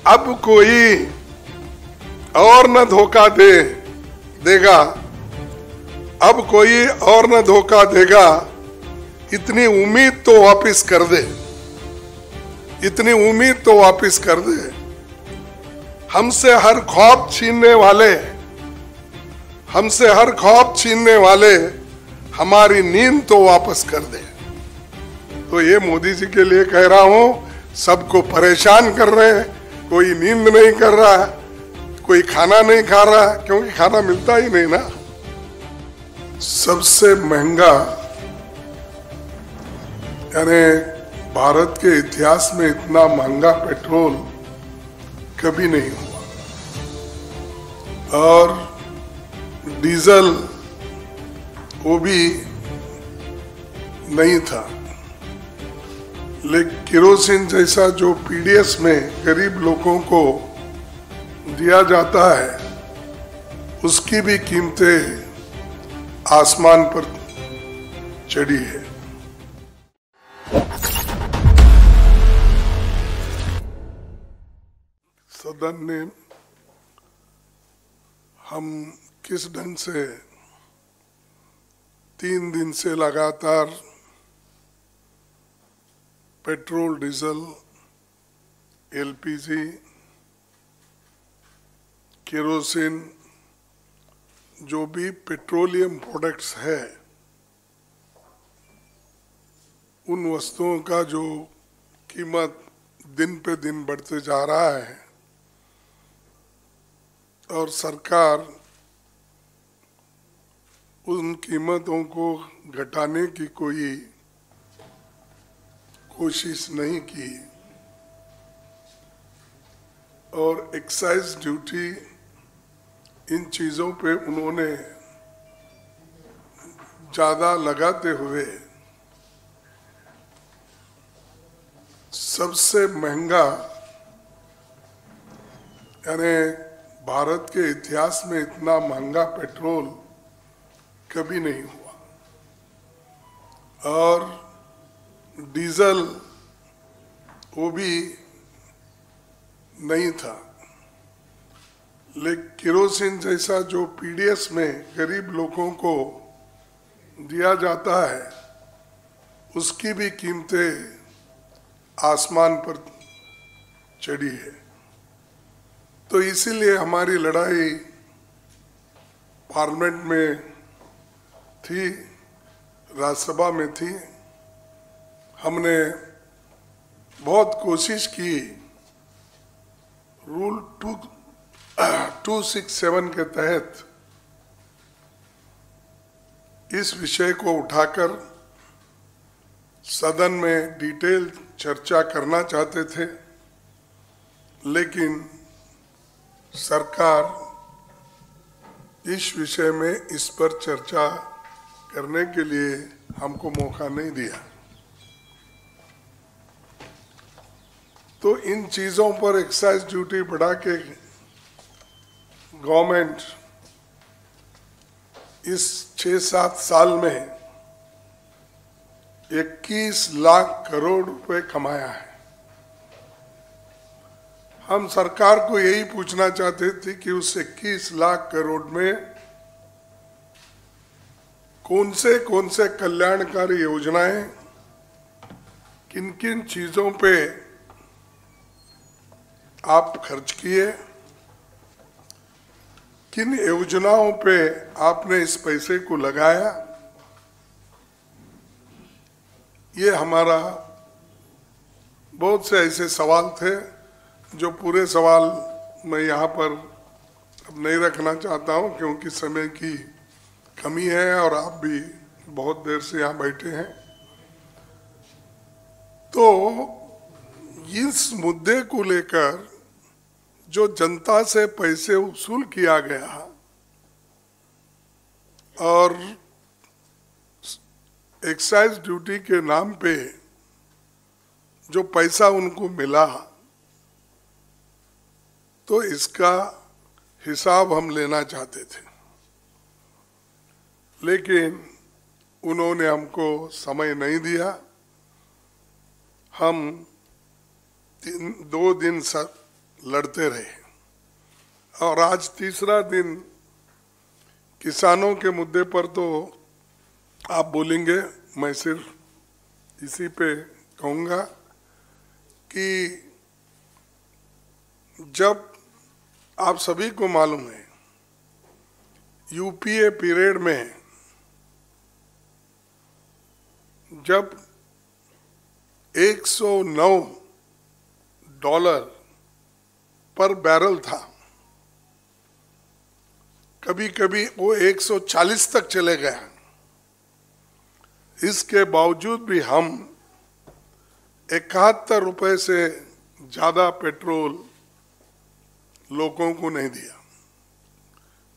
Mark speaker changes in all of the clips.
Speaker 1: अब कोई और न धोखा देगा, अब कोई और न धोखा देगा, इतनी उम्मीद तो वापस कर दे, इतनी उम्मीद तो वापस कर दे। हमसे हर ख्वाब छीनने वाले, हमसे हर ख्वाब छीनने वाले, हमारी नींद तो वापस कर दे। तो ये मोदी जी के लिए कह रहा हूं, सबको परेशान कर रहे हैं, कोई नींद नहीं कर रहा है, कोई खाना नहीं खा रहा है, क्योंकि खाना मिलता ही नहीं ना। सबसे महंगा, यानी भारत के इतिहास में इतना महंगा पेट्रोल कभी नहीं हुआ, और डीजल वो भी नहीं था। लेकिन केरोसिन जैसा जो पीडीएस में गरीब लोगों को दिया जाता है, उसकी भी कीमतें आसमान पर चढ़ी है। सदन ने हम किस ढंग से 3 दिन से लगातार पेट्रोल, डीजल, एलपीजी, केरोसिन, जो भी पेट्रोलियम प्रोडक्ट्स है, उन वस्तुओं का जो कीमत दिन पे दिन बढ़ते जा रहा है, और सरकार उन कीमतों को घटाने की कोई कोशिश नहीं की, और एक्साइज ड्यूटी इन चीजों पे उन्होंने ज्यादा लगाते हुए सबसे महंगा, यानी भारत के इतिहास में इतना महंगा पेट्रोल कभी नहीं हुआ, और डीजल वो भी नहीं था। लेकिन केरोसिन जैसा जो पीडीएस में गरीब लोगों को दिया जाता है, उसकी भी कीमतें आसमान पर चढ़ी है। तो इसीलिए हमारी लड़ाई पार्लियामेंट में थी, राज्यसभा में थी। हमने बहुत कोशिश की रूल 267 के तहत इस विषय को उठाकर सदन में डिटेल चर्चा करना चाहते थे, लेकिन सरकार इस विषय में इस पर चर्चा करने के लिए हमको मौका नहीं दिया। तो इन चीजों पर एक्साइज ड्यूटी बढ़ा के गवर्नमेंट इस 6-7 साल में 21 लाख करोड़ रुपए कमाया है। हम सरकार को यही पूछना चाहते थे कि उस 21 लाख करोड़ में कौन से कल्याणकारी योजनाएं, किन किन चीजों पे आप खर्च किए, किन योजनाओं पे आपने इस पैसे को लगाया। ये हमारा बहुत से ऐसे सवाल थे जो पूरे सवाल मैं यहाँ पर अब नहीं रखना चाहता हूँ, क्योंकि समय की कमी है और आप भी बहुत देर से यहाँ बैठे हैं। तो इस मुद्दे को लेकर जो जनता से पैसे वसूल किया गया और एक्साइज ड्यूटी के नाम पे जो पैसा उनको मिला, तो इसका हिसाब हम लेना चाहते थे, लेकिन उन्होंने हमको समय नहीं दिया। हम 2 दिन लड़ते रहे। और आज तीसरा दिन किसानों के मुद्दे पर तो आप बोलेंगे, मैं सिर्फ इसी पे कहूँगा कि जब आप सभी को मालूम है यूपीए पीरियड में जब $109 पर बैरल था, कभी कभी वो 140 तक चले गया, इसके बावजूद भी हम 71 रुपए से ज्यादा पेट्रोल लोगों को नहीं दिया,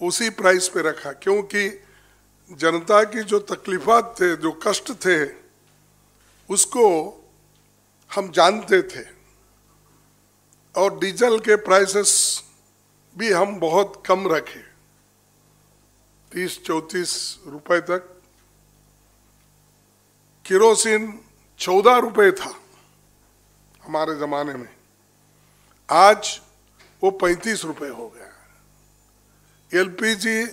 Speaker 1: उसी प्राइस पे रखा, क्योंकि जनता की जो तकलीफात थे, जो कष्ट थे, उसको हम जानते थे। और डीजल के प्राइसेस भी हम बहुत कम रखे, 30-34 रुपए तक। केरोसिन 14 रुपए था हमारे जमाने में, आज वो 35 रुपए हो गया। एलपीजी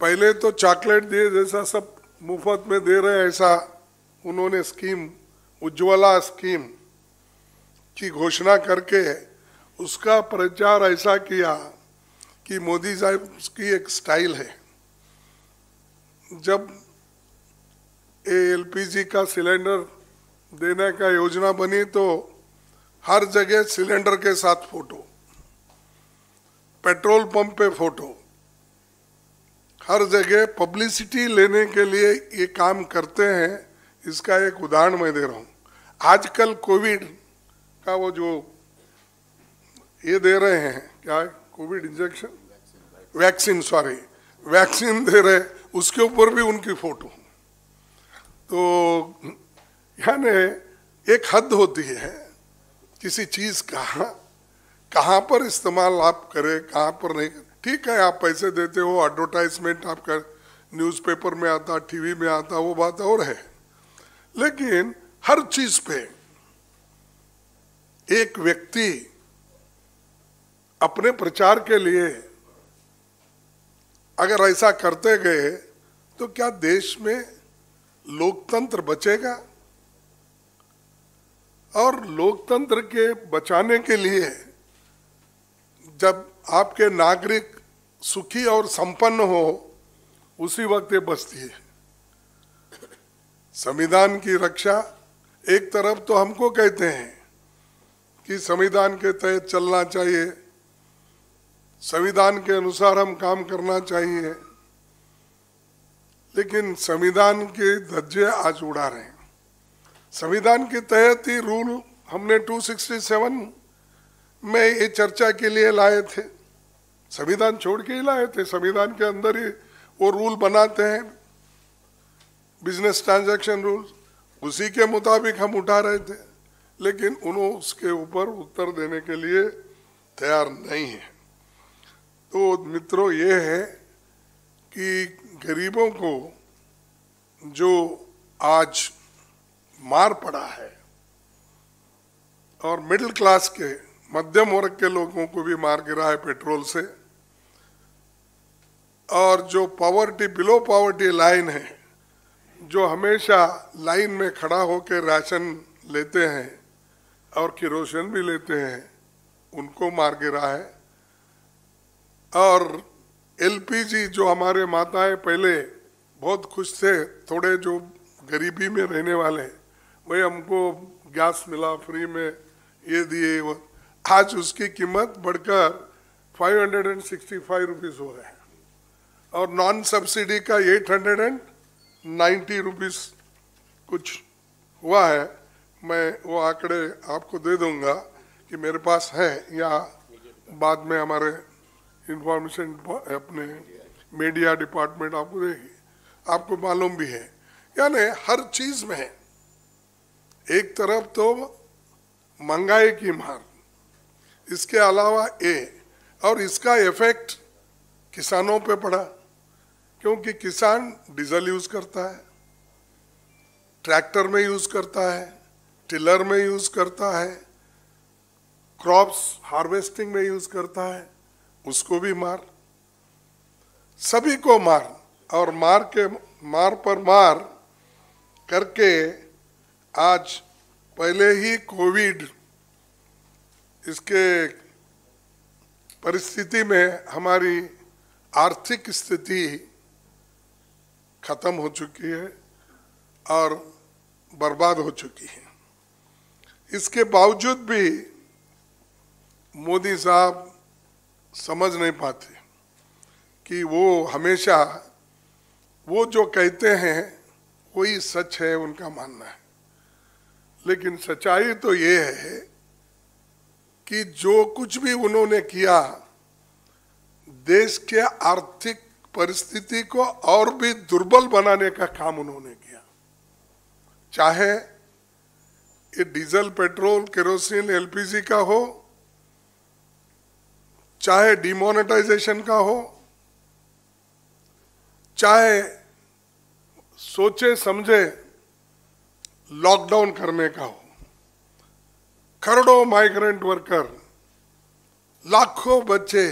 Speaker 1: पहले तो चॉकलेट दिए जैसा सब मुफ्त में दे रहे हैं, ऐसा उन्होंने स्कीम, उज्ज्वला स्कीम की घोषणा करके उसका प्रचार ऐसा किया कि मोदी साहब की एक स्टाइल है, जब एलपीजी का सिलेंडर देने का योजना बनी तो हर जगह सिलेंडर के साथ फोटो, पेट्रोल पंप पे फोटो, हर जगह पब्लिसिटी लेने के लिए ये काम करते हैं। इसका एक उदाहरण मैं दे रहा हूँ। आजकल कोविड का वो जो ये दे रहे हैं, क्या Covid injection, vaccine, sorry vaccine दे रहे, उसके ऊपर भी उनकी फोटो। तो यानी एक हद होती है किसी चीज का, कहाँ पर इस्तेमाल आप करें, कहाँ पर नहीं करें। ठीक है, आप पैसे देते हो, एडवर्टाइजमेंट आपका न्यूज़पेपर में आता, टीवी में आता, वो बात और है, लेकिन हर चीज पे एक व्यक्ति अपने प्रचार के लिए अगर ऐसा करते गए तो क्या देश में लोकतंत्र बचेगा? और लोकतंत्र के बचाने के लिए जब आपके नागरिक सुखी और संपन्न हो, उसी वक्त ये बचती है। संविधान की रक्षा एक तरफ तो हमको कहते हैं कि संविधान के तहत चलना चाहिए, संविधान के अनुसार हम काम करना चाहिए, लेकिन संविधान के धज्जे आज उड़ा रहे हैं। संविधान के तहत ही रूल हमने 267 में ये चर्चा के लिए लाए थे, संविधान छोड़ के ही लाए थे, संविधान के अंदर ही वो रूल बनाते हैं, बिजनेस ट्रांजैक्शन रूल, उसी के मुताबिक हम उठा रहे थे, लेकिन उन्होंने उसके ऊपर उत्तर देने के लिए तैयार नहीं है। तो मित्रों, ये है कि गरीबों को जो आज मार पड़ा है और मिडिल क्लास के, मध्यम वर्ग के लोगों को भी मार गिरा है पेट्रोल से, और जो पॉवर्टी, बिलो पॉवर्टी लाइन है, जो हमेशा लाइन में खड़ा होकर राशन लेते हैं और किरोसिन भी लेते हैं, उनको मार गिरा है। और एलपीजी, जो हमारे माताएं पहले बहुत खुश थे, थोड़े जो गरीबी में रहने वाले, वही हमको गैस मिला फ्री में, ये दिए, वो आज उसकी कीमत बढ़कर 565 रुपीज हो गया है, और नॉन सब्सिडी का 890 रुपीज कुछ हुआ है। मैं वो आंकड़े आपको दे दूंगा कि मेरे पास है, या बाद में हमारे इंफॉर्मेशन अपने मीडिया डिपार्टमेंट आपको देगी, आपको मालूम भी है। यानी हर चीज में एक तरफ तो महंगाई की मार, इसके अलावा और इसका इफेक्ट किसानों पे पड़ा, क्योंकि किसान डीजल यूज करता है, ट्रैक्टर में यूज करता है, टिलर में यूज करता है, क्रॉप्स हार्वेस्टिंग में यूज करता है उसको भी मार, सभी को मार, और मार पर मार करके आज पहले ही कोविड इसके परिस्थिति में हमारी आर्थिक स्थिति खत्म हो चुकी है और बर्बाद हो चुकी है। इसके बावजूद भी मोदी साहब समझ नहीं पाते कि वो हमेशा वो जो कहते हैं वही सच है, उनका मानना है। लेकिन सच्चाई तो ये है कि जो कुछ भी उन्होंने किया देश के आर्थिक परिस्थिति को और भी दुर्बल बनाने का काम उन्होंने किया। चाहे ये डीजल, पेट्रोल, केरोसिन, एलपीजी का हो, चाहे डिमोनेटाइजेशन का हो, चाहे सोचे समझे लॉकडाउन करने का हो। करोड़ों माइग्रेंट वर्कर, लाखों बच्चे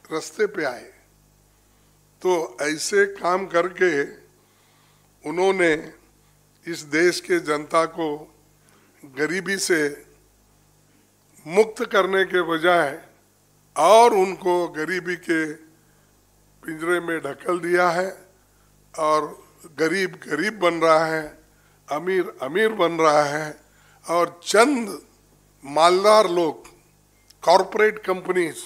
Speaker 1: रास्ते पे आए। तो ऐसे काम करके उन्होंने इस देश के जनता को गरीबी से मुक्त करने के बजाय और उनको गरीबी के पिंजरे में ढकेल दिया है, और गरीब गरीब बन रहा है, अमीर अमीर बन रहा है, और चंद मालदार लोग, कॉरपोरेट कंपनीज,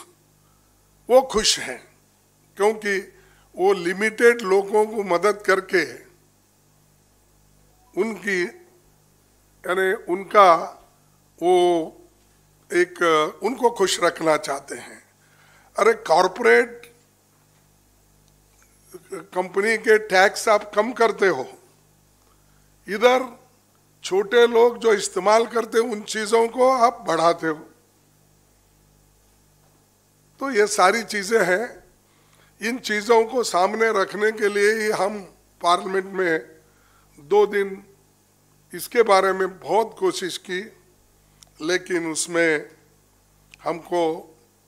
Speaker 1: वो खुश हैं क्योंकि वो लिमिटेड लोगों को मदद करके उनकी यानी उनका वो एक उनको खुश रखना चाहते हैं। अरे कॉरपोरेट कंपनी के टैक्स आप कम करते हो, इधर छोटे लोग जो इस्तेमाल करते उन चीजों को आप बढ़ाते हो। तो ये सारी चीजें हैं। इन चीजों को सामने रखने के लिए ही हम पार्लियामेंट में 2 दिन इसके बारे में बहुत कोशिश की, लेकिन उसमें हमको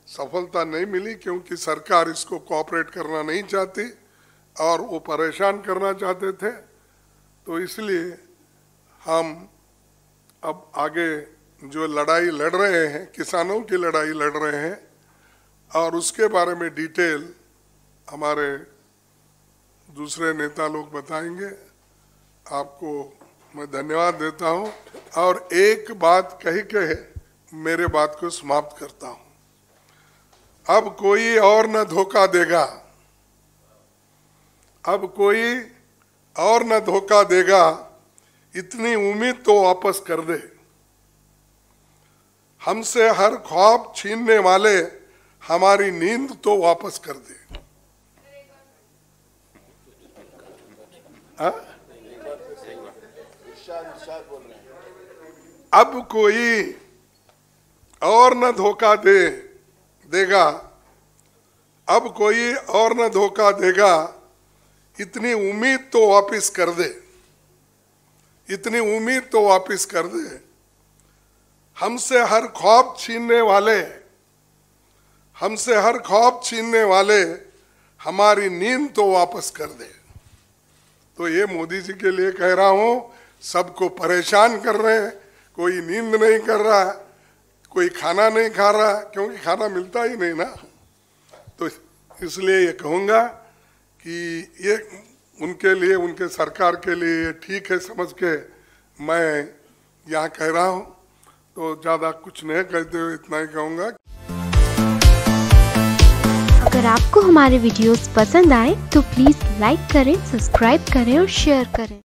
Speaker 1: सफलता नहीं मिली क्योंकि सरकार इसको कोऑपरेट करना नहीं चाहती और वो परेशान करना चाहते थे। तो इसलिए हम अब आगे जो लड़ाई लड़ रहे हैं, किसानों की लड़ाई लड़ रहे हैं, और उसके बारे में डिटेल हमारे दूसरे नेता लोग बताएंगे। आपको मैं धन्यवाद देता हूं और एक बात कही के मेरे बात को समाप्त करता हूं। अब कोई और न धोखा देगा, अब कोई और न धोखा देगा, इतनी उम्मीद तो वापस कर दे। हमसे हर ख्वाब छीनने वाले हमारी नींद तो वापस कर दे। अब कोई और न धोखा देगा, अब कोई और न धोखा देगा, इतनी उम्मीद तो वापस कर दे, इतनी उम्मीद तो वापस कर दे। हमसे हर ख्वाब छीनने वाले, हमसे हर ख्वाब छीनने वाले हमारी नींद तो वापस कर दे। तो ये मोदी जी के लिए कह रहा हूं, सबको परेशान कर रहे हैं, कोई नींद नहीं कर रहा, कोई खाना नहीं खा रहा क्योंकि खाना मिलता ही नहीं ना। तो इसलिए ये कहूँगा कि ये उनके लिए, उनके सरकार के लिए ये ठीक है समझ के मैं यहाँ कह रहा हूँ। तो ज़्यादा कुछ नहीं कहते हुए इतना ही कहूँगा।
Speaker 2: अगर आपको हमारे वीडियोस पसंद आए तो प्लीज़ लाइक करें, सब्सक्राइब करें और शेयर करें।